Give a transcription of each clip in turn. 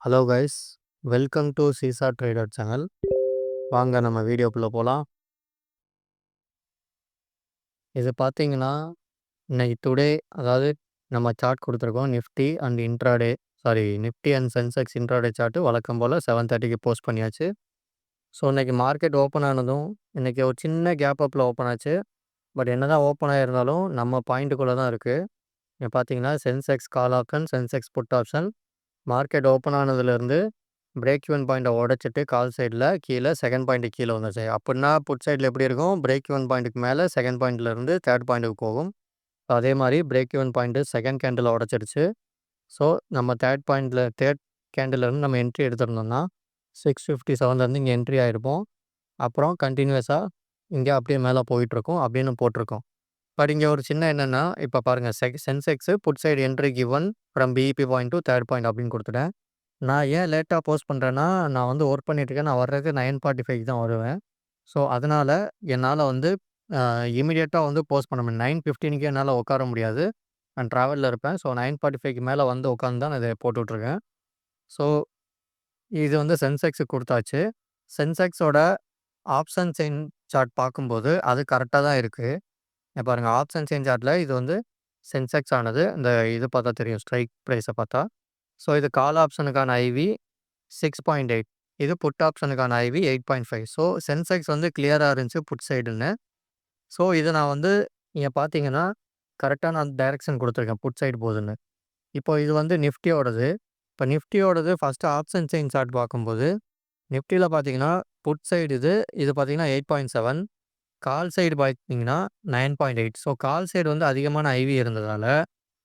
Hello guys, welcome to seesaw trader channel. வாங்க நம்ம வீடியோக்குள்ளே போகலாம். இது பார்த்தீங்கன்னா இன்னைக்கு டுடே, அதாவது நம்ம சார்ட் கொடுத்துருக்கோம். Nifty and intraday, Nifty and Sensex intraday chart வழக்கம் போல் 7:30க்கு போஸ்ட் பண்ணியாச்சு. ஸோ இன்றைக்கி மார்க்கெட் ஓப்பன் ஆனதும் இன்றைக்கி ஒரு சின்ன கேப் அப்பில் ஓப்பன் ஆச்சு. பட் என்ன தான் ஓப்பன் ஆகிருந்தாலும் நம்ம பாயிண்ட்டுக்குள்ளே தான் இருக்குது. இங்கே பார்த்தீங்கன்னா Sensex call option, Sensex put option market open ஆனதுலேருந்து பிரேக் ஈவன் பாயிண்ட்டை உடச்சிட்டு கால் சைடில் கீழே செகண்ட் பாயிண்ட்டுக்கு கீழே வந்துச்சு. அப்படின்னா புட் சைடில் எப்படி இருக்கும்? பிரேக் ஈவன் பாயிண்ட்டுக்கு மேலே செகண்ட் பாயிண்ட்லேருந்து தேர்ட் பாயிண்ட்டுக்கு போகும். அதே மாதிரி break even point second candle உடச்சிடுச்சு. ஸோ நம்ம தேர்ட் கேண்டில்லேருந்து நம்ம என்ட்ரி எடுத்திருந்தோம்னா 657லேருந்து இங்கே என்ட்ரி ஆகிருப்போம். அப்புறம் கண்டினியூஸாக இங்கே அப்படியே மேலே போயிட்டுருக்கோம் அப்படின்னு போட்டிருக்கோம். பட் இங்கே ஒரு சின்ன என்னென்னா, இப்போ பாருங்கள், Sensex put side entry given from BEP point to third point அப்படின்னு கொடுத்துட்டேன். நான் ஏன் லேட்டாக போஸ்ட் பண்ணுறேன்னா, நான் வந்து ஒர்க் பண்ணிட்டுருக்கேன். நான் வர்றதுக்கு 9:45க்கு தான் வருவேன். ஸோ அதனால் என்னால் வந்து இமிடியேட்டாக வந்து போஸ்ட் பண்ண முடியும். 9:15க்கே என்னால் உட்கார முடியாது. நான் ட்ராவலில் இருப்பேன். ஸோ 9:45க்கு மேலே வந்து உட்காந்து தான் நான் இதை போட்டுட்ருக்கேன். ஸோ இது வந்து சென்செக்ஸுக்கு கொடுத்தாச்சு. சென்செக்ஸோட ஆப்ஷன் செயின் சார்ட் பார்க்கும்போது அது கரெக்டாக தான் இருக்குது. பாருங்கள், ஆப்ஷன் செயின் சார்ட்டில் இது வந்து சென்செக்ஸ் ஆனது. இந்த இது பார்த்தா தெரியும், ஸ்ட்ரைக் ப்ரைஸை பார்த்தா. ஸோ இது கால் ஆப்ஷனுக்கான ஐவி 6.8, இது புட் ஆப்ஷனுக்கான ஐவி 8.5. ஸோ சென்செக்ஸ் வந்து கிளியராக இருந்துச்சு புட் சைடுன்னு. ஸோ இதை நான் வந்து நீங்கள் பார்த்தீங்கன்னா கரெக்டாக நான் டைரெக்ஷன் கொடுத்துருக்கேன் புட் சைடு போகுதுன்னு. இப்போ இது வந்து நிஃப்டியோடது. இப்போ நிஃப்டியோடது ஃபஸ்ட்டு ஆப்ஷன் செயின் சார்ட் பார்க்கும்போது நிஃப்டியில் பார்த்தீங்கன்னா புட் சைடு இது பார்த்தீங்கன்னா 8.7, கால் சைடு பார்த்தீங்கன்னா 9.8. ஸோ கால் சைடு வந்து அதிகமான ஐவி இருந்ததால்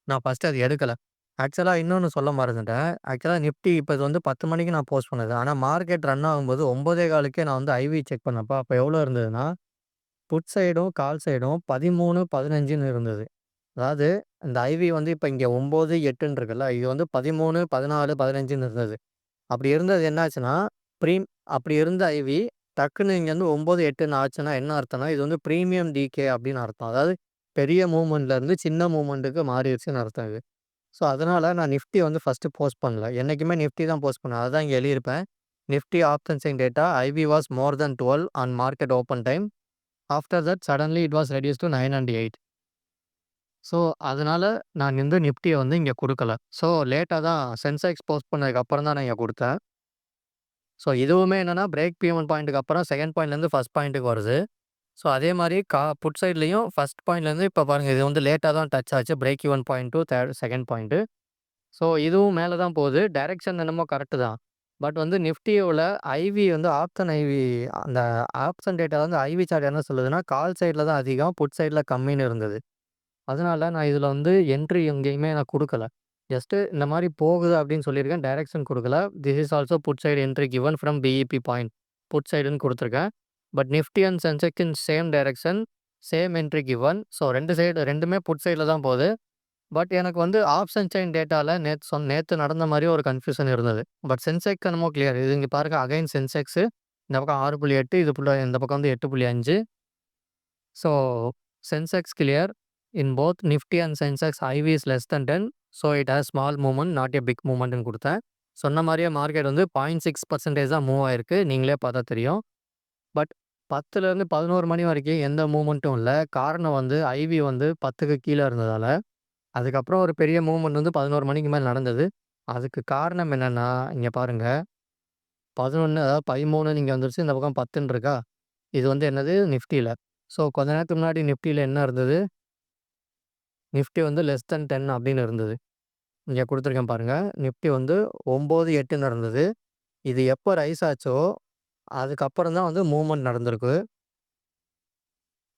நான் ஃபஸ்ட்டு அது எடுக்கலை. ஆக்சுவலாக இன்னொன்று சொல்ல மறந்துட்டேன். ஆக்சுவலாக நிஃப்டி இப்போ இது வந்து 10 மணிக்கு நான் போஸ்ட் பண்ணது. ஆனால் மார்க்கெட் ரன் ஆகும்போது 9:15க்கே நான் வந்து ஐவி செக் பண்ணப்போ அப்போ எவ்வளோ இருந்ததுன்னா, புட் சைடும் கால் சைடும் 13, 15ன்னு இருந்தது. அதாவது இந்த ஐவி வந்து இப்போ இங்கே 9, 8ன்னு இருக்குல்ல, இது வந்து 13, 14, 15ன்னு இருந்தது. அப்படி இருந்தது என்னாச்சுன்னா, அப்படி இருந்த ஐவி டக்குன்னு இங்கேருந்து 9, 8ன்னு ஆச்சுன்னா என்ன அர்த்தம்னா, இது வந்து ப்ரீமியம் டிகே அப்படின்னு அர்த்தம். அதாவது பெரிய மூவ்மெண்ட்லேருந்து சின்ன மூவ்மெண்ட்டுக்கு மாறிடுச்சுன்னு அர்த்தம் இது. ஸோ அதனால் நான் நிஃப்டி வந்து ஃபஸ்ட்டு போஸ்ட் பண்ணல. என்றைக்குமே நிஃப்டி தான் போஸ்ட் பண்ணுவேன். அதுதான் இங்கே எழுதியிருப்பேன். Nifty option chain data IV was more then 12 on market open time. After that suddenly it was reduce to 9 and 8. So அதனால் நான் வந்து நிஃப்டியை வந்து இங்கே கொடுக்கல. ஸோ லேட்டாக தான் சென்செக்ஸ் போஸ்ட் பண்ணதுக்கு அப்புறம் தான் நான் இங்கே கொடுத்தேன். ஸோ இதுவுமே என்னென்னா பிரேக் பேமெண்ட் பாயிண்ட்டுக்கு அப்புறம் செகண்ட் பாயிண்ட்லேருந்து ஃபஸ்ட் பாயிண்ட்டுக்கு வருது. ஸோ அதே மாதிரி புட் சைட்லேயும் ஃபஸ்ட் பாயிண்ட்லேருந்து இப்போ பாருங்கள், இது வந்து லேட்டாக தான் டச் ஆச்சு. Break even point to second point. So இதுவும் மேலே தான் போகுது. டைரெக்ஷன் என்னமோ கரெக்டு தான். பட் வந்து நிஃப்டியோட ஐவி வந்து ஆப்ஷன் ஐவி, அந்த ஆப்ஷன் டேட்டா வந்து ஐவி சார்ட் என்ன சொல்லுதுன்னா, கால் சைடில் தான் அதிகம், புட் சைடில் கம்மின்னு இருந்தது. அதனால நான் இதில் வந்து என்ட்ரி எங்கேயுமே நான் கொடுக்கல. ஜஸ்ட்டு இந்த மாதிரி போகுது அப்படின்னு சொல்லியிருக்கேன். டைரெக்ஷன் கொடுக்கல. This is also put side entry given from BEP point, put சைடுன்னு கொடுத்துருக்கேன். But Nifty and Sensex in same direction, same entry given. So ரெண்டுமே புட் சைடில் தான் போகுது. பட் எனக்கு வந்து ஆப்ஷன் செயின் டேட்டாவில் நேற்று நடந்த மாதிரி ஒரு கன்ஃபியூஷன் இருந்தது. பட் சென்செக்ஸ் என்னமோ கிளியர். இது இங்கே பாருங்க, அகைன் சென்செக்ஸு இந்த பக்கம் 6.8, இந்த பக்கம் வந்து 8.5. So Sensex clear in both Nifty and Sensex IV is less then 10. So it has small movement, not a big மூவ்மெண்ட்னு கொடுத்தேன். சொன்ன மாதிரியே மார்க்கெட் வந்து 0.6% தான் மூவ் ஆயிருக்கு. நீங்களே பார்த்தா தெரியும். பட் 10லேருந்து 11 மணி வரைக்கும் எந்த மூவ்மெண்ட்டும் இல்லை. காரணம் வந்து ஐவி வந்து 10க்கு கீழே இருந்ததால். அதுக்கப்புறம் ஒரு பெரிய மூவ்மெண்ட் வந்து 11 மணிக்கு மேலே நடந்தது. அதுக்கு காரணம் என்னென்னா, இங்கே பாருங்கள், 11 அதாவது 13 இங்கே வந்துருச்சு. இந்த பக்கம் 10ன்னு இருக்கா? இது வந்து என்னது? நிஃப்டியில். ஸோ கொஞ்ச நேரத்துக்கு முன்னாடி நிஃப்டியில் என்ன இருந்தது? நிஃப்டி வந்து லெஸ் தென் 10 அப்படின்னு இருந்தது. இங்கே கொடுத்துருக்கேன் பாருங்கள். நிஃப்டி வந்து 9, 8ன்னு இருந்தது. இது எப்போ ரைஸ் ஆச்சோ அதுக்கப்புறம் தான் வந்து மூவ்மெண்ட் நடந்திருக்கு.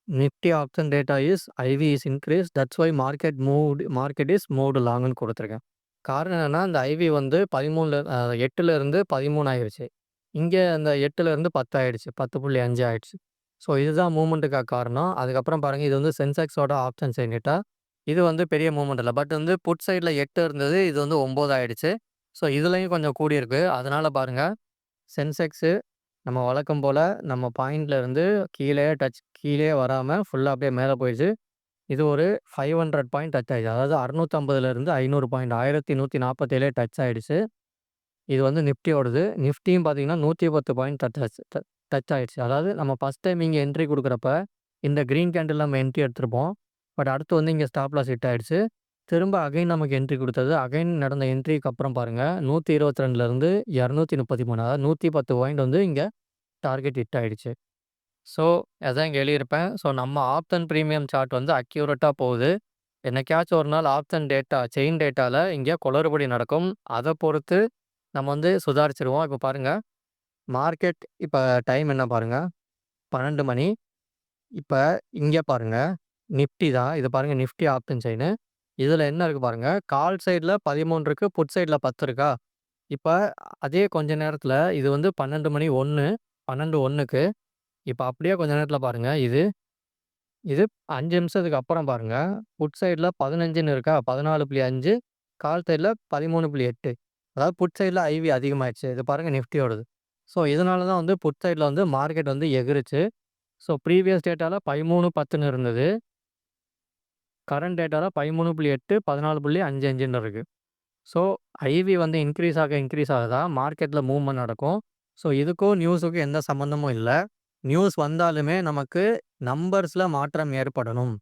Nifty option data is IV is increase, that's why market is moved லாங்குன்னு கொடுத்துருக்கேன். காரணம் என்னென்னா, இந்த ஐவி வந்து 8லேருந்து 13 ஆயிடுச்சு. இங்கே அந்த 8லேருந்து 10 ஆயிடுச்சு. 10.5 ஆயிடுச்சு. ஸோ இதுதான் மூவ்மெண்ட்டுக்காக காரணம். அதுக்கப்புறம் பாருங்கள், இது வந்து சென்செக்ஸோட ஆப்ஷன் செயின் டேட்டா. இது வந்து பெரிய மூவ்மெண்ட் இல்லை. பட் வந்து புட் சைடில் 8 இருந்தது. இது வந்து 9 ஆயிடுச்சு. ஸோ இதுலேயும் கொஞ்சம் கூடியிருக்கு. அதனால் பாருங்கள், சென்செக்ஸு நம்ம வழக்கம் போல் நம்ம பாயிண்ட்ல இருந்து கீழே வராமல் ஃபுல்லாக அப்படியே மேலே போயிடுச்சு. இது ஒரு 500 பாயிண்ட் டச் ஆயிடுச்சு. அதாவது 650லேருந்து 500 பாயிண்ட் 1147 டச் ஆயிடுச்சு. இது வந்து நிஃப்டியோடது. நிஃப்டியும் பார்த்தீங்கன்னா 110 பாயிண்ட் டச் ஆயிடுச்சு. அதாவது நம்ம ஃபர்ஸ்ட் டைம் இங்க என்ட்ரி குடுக்குறப்ப, இந்த கிரீன் கேண்டில் நம்ம என்ட்ரி எடுத்திருப்போம். பட் அடுத்து வந்து இங்க ஸ்டாப் லாஸ் ஹிட் ஆயிடுச்சு. திரும்ப அகைன் நமக்கு என்ட்ரி குடுத்தது. அகைன் நடந்த என்ட்ரிக்கு அப்புறம் பாருங்க 122லேருந்து 233 அதாவது 110 பாயிண்ட் வந்து இங்க டார்கெட் ஹிட் ஆயிடுச்சு. ஸோ அதான் இங்க எழுதியிருப்பேன். ஸோ நம்ம ஆப்ஷன் பிரீமியம் சார்ட் வந்து அக்யூரேட்டா போகுது. என்னைக்காச்சும் ஒரு நாள் ஆப்ஷன் டேட்டா, செயின் டேட்டால இங்க குளறுபடி நடக்கும். அத பொறுத்து நம்ம வந்து சுதாரிச்சுருவோம். இப்ப பாருங்க, மார்க்கெட் இப்ப டைம் என்ன பாருங்க, 12 மணி. இப்ப இங்க பாருங்க, நிஃப்டி தான். இது பாருங்க நிஃப்டி ஆப்ஷன் செயினு. இதுல என்ன இருக்கு பாருங்க, கால் சைட்ல 13 இருக்கு, புட் சைட்ல 10 இருக்கா? இப்ப அதே கொஞ்ச நேரத்துல இது வந்து 12 மணி 1, 12:01க்கு இப்ப அப்படியே கொஞ்ச நேரத்துல பாருங்க, இது 5 நிமிஷத்துக்கு அப்புறம் பாருங்க, புட் சைட்ல 15ன்னு இருக்கா? 14.5 கால் சைட்ல 13.8 அதாவது புட் சைட்ல ஐவி அதிகமாயிருச்சு. இது பாருங்க நிஃப்டியோடது. ஸோ இதனால தான் வந்து புட் சைட்ல வந்து மார்க்கெட் வந்து எகிறுச்சு. ஸோ ப்ரீவியஸ் டேட்டால 13.10ன்னு இருந்தது. கரண்ட் டேட்டால 13.8, 14.55ன்னு இருக்கு. ஸோ ஐவி வந்து இன்க்ரீஸ் ஆக தான் மார்க்கெட்ல மூவ்மெண்ட் நடக்கும். ஸோ இதுக்கும் நியூஸுக்கும் எந்த சம்மந்தமும் இல்ல. நியூஸ் வந்தாலுமே நமக்கு நம்பர்ஸ்ல மாற்றம் ஏற்படணும்.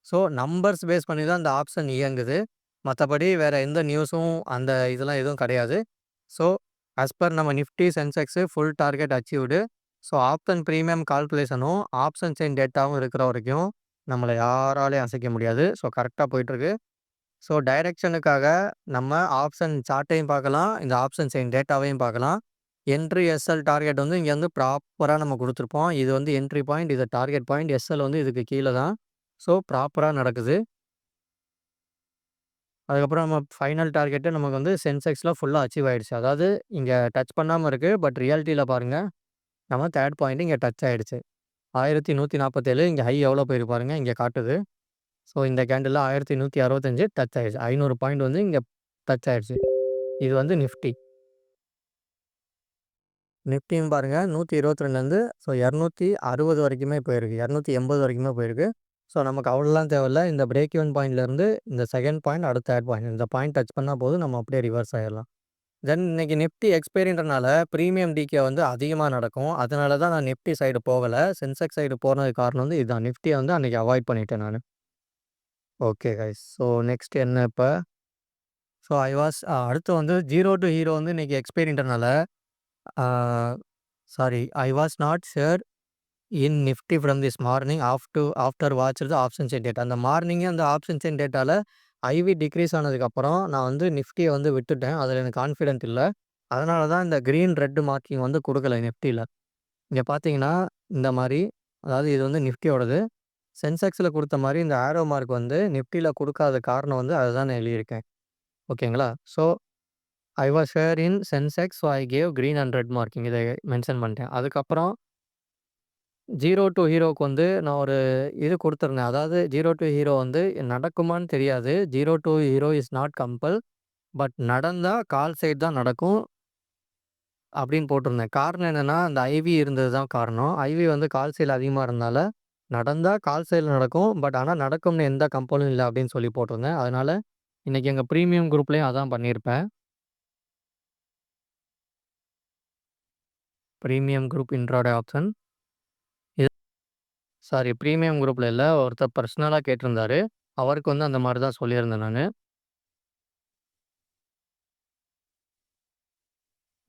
ஸோ நம்பர்ஸ் பேஸ் பண்ணி தான் இந்த ஆப்ஷன் இயங்குது. மத்தபடி வேற எந்த நியூஸும் அந்த இதெல்லாம் எதுவும் கிடையாது. ஸோ ஆஸ் பர் நம்ம Nifty, Sensex full target achieved. So option premium கால்குலேஷனும், ஆப்ஷன் செயின் டேட்டாவும் இருக்கிற வரைக்கும் நம்மள யாராலயும் அசைக்க முடியாது. ஸோ கரெக்ட்டா போயிட்டுருக்கு. ஸோ டைரக்ஷனுக்காக நம்ம ஆப்ஷன் சார்ட்டையும் பார்க்கலாம். இந்த ஆப்ஷன் செயின் டேட்டாவையும் பார்க்கலாம். என்ட்ரி, எஸ்எல் டார்கெட் வந்து இங்க வந்து ப்ராப்பரா நம்ம குடுத்துருப்போம். இது வந்து என்ட்ரி பாயிண்ட், இது டார்கெட் பாயிண்ட். எஸ்எல் வந்து இதுக்கு கீழ தான். ஸோ ப்ராப்பரா நடக்குது. அதுக்கப்புறம் நம்ம ஃபைனல் டார்கெட்டு நமக்கு வந்து சென்செக்ஸ்ல ஃபுல்லா அச்சீவ் ஆயிடுச்சு. அதாவது இங்க டச் பண்ணாம இருக்கு. பட் ரியாலிட்டில பாருங்க, நம்ம 3 பாயிண்ட் இங்க டச் ஆயிடுச்சு. 1147 இங்க ஹை எவ்வளோ போயிருக்கு பாருங்க, இங்க காட்டுது. ஸோ இந்த கேண்டில்ல 1165 டச் ஆயிடுச்சு. 500 பாயிண்ட் வந்து இங்க டச் ஆயிடுச்சு. இது வந்து நிஃப்டி. நிஃப்டியும் பாருங்க 122லேருந்து ஸோ 260 வரைக்குமே போயிருக்கு. 280 வரைக்குமே போயிருக்கு. ஸோ நமக்கு அவ்வளோலாம் தேவையில்ல. இந்த பிரேக் ஈவன் பாயிண்ட்லேருந்து இந்த செகண்ட் பாயிண்ட், அடுத்த 3 பாயிண்ட். இந்த பாயிண்ட் டச் பண்ணா போதும், நம்ம அப்படியே ரிவர்ஸ் ஆயிரலாம். தென் இன்னைக்கு நிஃப்டி எக்ஸ்பைரின்றனால பிரீமியம் டிகே வந்து அதிகமா நடக்கும். அதனால தான் நான் நிஃப்டி சைடு போகல. சென்செக்ஸ் சைடு போனதுக்கு காரணம் வந்து இதுதான். நிஃப்டிய வந்து அன்னைக்கு அவாய்ட் பண்ணிட்டேன் நானு. Okay guys. ஸோ நெக்ஸ்ட் என்ன இப்ப? ஸோ ஐ வாஸ் அடுத்து வந்து 0 டூ ஹீரோ வந்து இன்னைக்கு எக்ஸ்பைரின்றனால ah sorry I was not sure in Nifty from this morning after watch the option chain data. அந்த மார்னிங்கே அந்த ஆப்ஷன் செயின் டேட்டால ஐவி டிக்ரீஸ் ஆனதுக்கப்புறம் நான் வந்து நிஃப்டிய வந்து விட்டுட்டேன். அதில எனக்கு கான்ஃபிடென்ட் இல்ல. அதனால தான் இந்த கிரீன், ரெட் மார்க்கிங் வந்து குடுக்கல நிஃப்டில. இங்க பார்த்தீங்கன்னா, இந்த மாரி அதாவது இது வந்து நிஃப்டியோடது. சென்செக்ஸ்ல குடுத்த மாரி இந்த ஆரோ மார்க் வந்து நிஃப்டில குடுக்காத காரணம் வந்து அதுதான் நான் எழுதியிருக்கேன். ஓகேங்களா? So I was here in Sensex so I gave green and red marking இத மென்ஷன் பண்ணிட்டேன். அதுக்கப்புறம் 0 டூ ஹீரோக்கு வந்து நான் ஒரு இது குடுத்துருந்தேன். அதாவது 0 டூ ஹீரோ வந்து நடக்குமான்னு தெரியாது. 0 to hero is not compulsory. But நடந்தா கால் சைட் தான் நடக்கும் அப்படின்னு போட்டிருந்தேன். காரணம் என்னன்னா, அந்த ஐவி இருந்தது தான் காரணம். ஐவி வந்து கால் சைட்ல அதிகமா இருந்தனால, நடந்தா கால் சைட்ல நடக்கும். பட் ஆனா நடக்கும்னு எந்த கம்பலும் இல்ல அப்படின்னு சொல்லி போட்டிருந்தேன். அதனால இன்னைக்கு எங்க பிரீமியம் குரூப்லயும் அதான் பண்ணியிருப்பேன். Premium group intraday option. இது சாரி பிரீமியம் குரூப்ல இல்ல. ஒருத்தர் பர்சனலா கேட்டிருந்தாரு. அவருக்கு வந்து அந்த மாரி தான் சொல்லியிருந்தேன் நானு.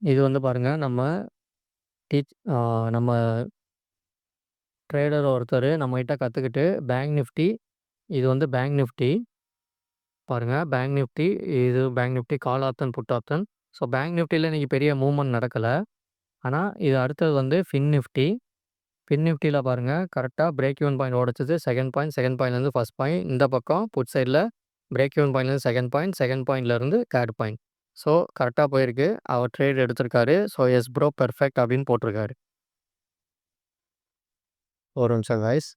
இது வந்து பாருங்க நம்ம ட்ரேடர் ஒருத்தரு நம்மகிட்ட கத்துக்கிட்டு பேங்க் நிஃப்டி இது வந்து பேங்க் நிஃப்டி பாருங்க. பேங்க் நிஃப்டி இது bank Nifty call option, put option. So bank நிஃப்டில இன்னைக்கு பெரிய மூவ்மெண்ட் நடக்கல. ஆனா இது அடுத்தது வந்து ஃபின் நிஃப்டி. ஃபின் நிஃப்டில பாருங்க கரெக்ட்டா பிரேக் ஈவன் பாயிண்ட் உடைச்சது. செகண்ட் பாயிண்ட்லேருந்து ஃபர்ஸ்ட் பாயிண்ட். இந்த பக்கம் புட் சைட்ல பிரேக் ஈவன் பாயிண்ட்லேருந்து செகண்ட் பாயிண்ட்லேருந்து 3 பாயிண்ட். ஸோ கரெக்ட்டா போயிருக்கு. அவர் ட்ரேட் எடுத்திருக்காரு. ஸோ எஸ் ப்ரோ பெர்ஃபெக்ட் அப்படின்னு போட்டிருக்காரு. ஒரு நிமிஷம் காய்ஸ்.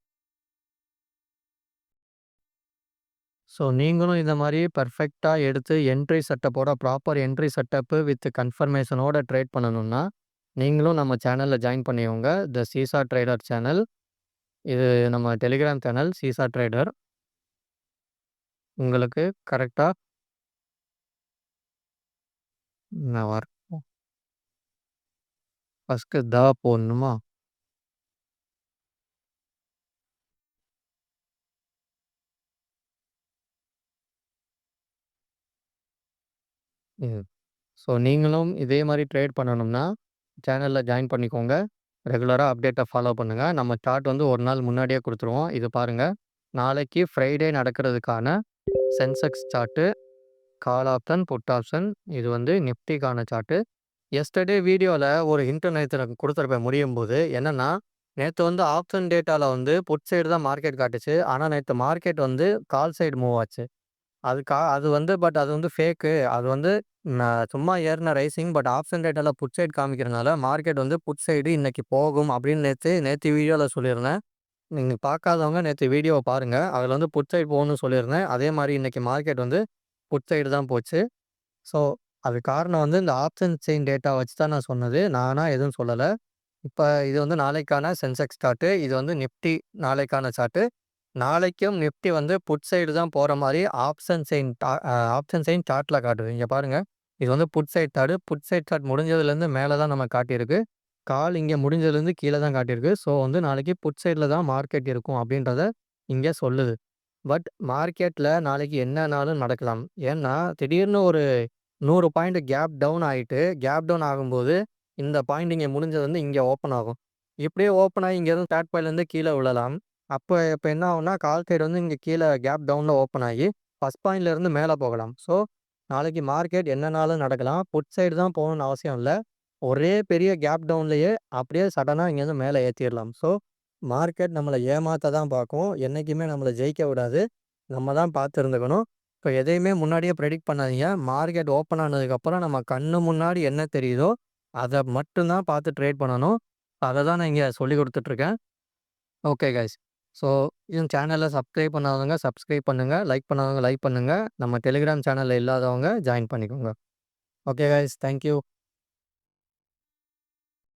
ஸோ நீங்களும் இந்த மாரி பெர்ஃபெக்ட்டா எடுத்து என்ட்ரி செட்டப்போட ப்ராப்பர் என்ட்ரி செட்டப்பு வித் கன்ஃபர்மேஷனோட ட்ரேட் பண்ணணும்னா, நீங்களும் நம்ம சேனல்ல ஜாயின் பண்ணிக்கோங்க. த சீசா ட்ரேடர் சேனல். இது நம்ம டெலிகிராம் சேனல் சீசா ட்ரேடர். உங்களுக்கு கரெக்ட்டா நான் ஃபர்ஸ்ட்டு போடணுமா? ம். ஸோ நீங்களும் இதே மாரி ட்ரேட் பண்ணணும்னா, சேனல்ல ஜாயின் பண்ணிக்கோங்க. ரெகுலரா அப்டேட்ட ஃபாலோ பண்ணுங்க. நம்ம சார்ட் வந்து 1 நாள் முன்னாடியே குடுத்துருவோம். இது பாருங்க. நாளைக்கு ஃப்ரைடே நடக்கிறதுக்கான Sensex chart, call option, put option இது வந்து நிஃப்டிக்கான சார்ட்டு. எஸ்டர்டே வீடியோல ஒரு ஹிண்ட் நேத்து எனக்கு குடுத்துருப்பேன் முடியும்போது. என்னன்னா, நேத்து வந்து ஆப்ஷன் டேட்டால வந்து புட் சைடு தான் மார்க்கெட் காட்டுச்சு. ஆனா நேத்து மார்க்கெட் வந்து கால் சைடு மூவ் ஆச்சு. அது வந்து அது வந்து ஃபேக்கு. அது வந்து சும்மா ஏறுன ரைசிங் ஆப்ஷன் டேட்டால புட் சைடு காமிக்கிறனால மார்க்கெட் வந்து புட் சைடு இன்னைக்கு போகும் அப்படின்னு நேத்து நேத்து வீடியோல சொல்லியிருந்தேன். நீங்க பார்க்காதவங்க நேத்து வீடியோவ பாருங்க. அதுல வந்து புட் சைடு போகும்னு சொல்லியிருந்தேன். அதே மாரி இன்னைக்கு மார்க்கெட் வந்து புட் சைடு தான் போச்சு. ஸோ, அதுக்கு காரணம் வந்து இந்த ஆப்ஷன் செயின் டேட்டா வச்சு தான் நான் சொன்னது. நானா எதுவும் சொல்லல. இப்ப இது வந்து நாளைக்கான சென்செக்ஸ் சார்ட்டு. இது வந்து நிஃப்டி நாளைக்கான சார்ட்டு. நாளைக்கும் நிஃப்டி வந்து புட் சைடு தான் போற மாரி ஆப்ஷன் செயின் சார்ட்ல காட்டுது. இங்க பாருங்க. இது வந்து put side chart. Put side chart முடிஞ்சதுலேருந்து மேல தான் நமக்கு காட்டியிருக்கு. கால் இங்க முடிஞ்சதுலேருந்து கீழ தான் காட்டியிருக்கு. ஸோ வந்து நாளைக்கு புட் சைட்ல தான் மார்க்கெட் இருக்கும் அப்படின்றத இங்க சொல்லுது. மார்க்கெட்ல நாளைக்கு என்னனாலும் நடக்கலாம். ஏன்னா, திடீர்னு ஒரு 100 பாயிண்ட் கேப் டவுன் ஆயிட்டு, கேப் டவுன் ஆகும்போது, இந்த பாயிண்ட் இங்க முடிஞ்சது வந்து இங்க ஓப்பன் ஆகும். இப்படியே ஓப்பன் ஆகி இங்கேருந்து த்ர்ட் பாயிண்ட்லேருந்து கீழ விழலாம். அப்ப இப்ப என்ன ஆகும்னா, கால் சைடு வந்து இங்க கீழ கேப் டவுன்ல ஓப்பன் ஆகி, ஃபர்ஸ்ட் பாயிண்ட்லேருந்து மேல போகலாம். ஸோ, நாளைக்கு மார்க்கெட் என்னனாலும் நடக்கலாம். புட் சைடு தான் போகணும்னு அவசியம் இல்ல. ஒரே பெரிய கேப் டவுன்லயே அப்படியே சடனா இங்கேருந்து மேல ஏத்திரலாம். ஸோ, மார்க்கெட் நம்மள ஏமாத்த தான் பார்க்கும். என்னைக்குமே நம்மள ஜெயிக்க விடாது. நம்ம தான் பார்த்து இருந்துக்கணும். இப்ப எதையுமே முன்னாடியே பிரெடிக்ட் பண்ணாதீங்க. மார்க்கெட் ஓப்பன் ஆனதுக்கப்புறம் நம்ம கண்ணு முன்னாடி என்ன தெரியுதோ, அத மட்டும் தான் பார்த்து ட்ரேட் பண்ணணும். அத தான் நான் இங்க சொல்லிக் குடுத்துட்டுருக்கேன். Okay guys. ஸோ சேனல சப்ஸ்கிரைப் பண்ணாதவங்க சப்ஸ்கிரைப் பண்ணுங்க. லைக் பண்ணாதவங்க லைக் பண்ணுங்க. நம்ம டெலிகிராம் சேனல்ல இல்லாதவங்க ஜாயின் பண்ணிக்கோங்க. Okay guys. Thank you.